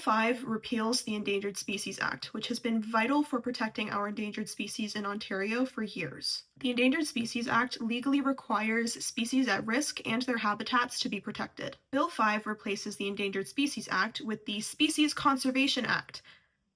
5 repeals the Endangered Species Act, which has been vital for protecting our endangered species in Ontario for years. The Endangered Species Act legally requires species at risk and their habitats to be protected. Bill 5 replaces the Endangered Species Act with the Species Conservation Act,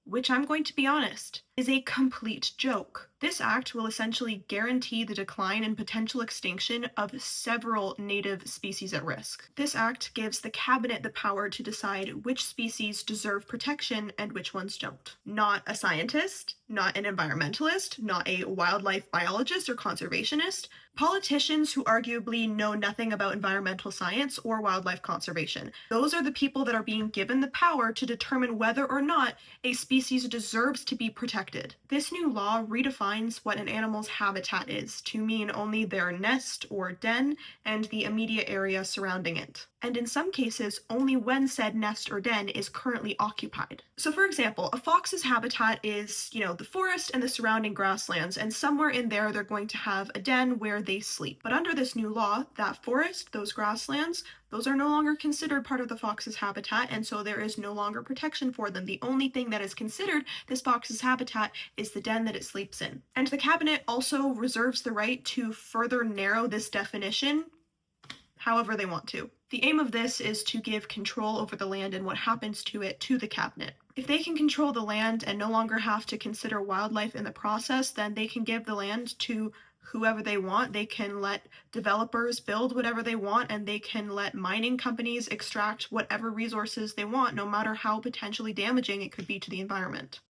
which, I'm going to be honest, is a complete joke. This act will essentially guarantee the decline and potential extinction of several native species at risk. This act gives the cabinet the power to decide which species deserve protection and which ones don't. Not a scientist, not an environmentalist, not a wildlife biologist or conservationist. Politicians who arguably know nothing about environmental science or wildlife conservation. Those are the people that are being given the power to determine whether or not a species deserves to be protected. This new law redefines what an animal's habitat is to mean only their nest or den and the immediate area surrounding it. And in some cases, only when said nest or den is currently occupied. So for example, a fox's habitat is, the forest and the surrounding grasslands, and somewhere in there they're going to have a den where they sleep. But under this new law, that forest, those grasslands, those are no longer considered part of the fox's habitat, and so there is no longer protection for them. The only thing that is considered this fox's habitat is the den that it sleeps in. And the cabinet also reserves the right to further narrow this definition however they want to. The aim of this is to give control over the land and what happens to it to the cabinet. If they can control the land and no longer have to consider wildlife in the process, then they can give the land to whoever they want. They can let developers build whatever they want, and they can let mining companies extract whatever resources they want, no matter how potentially damaging it could be to the environment.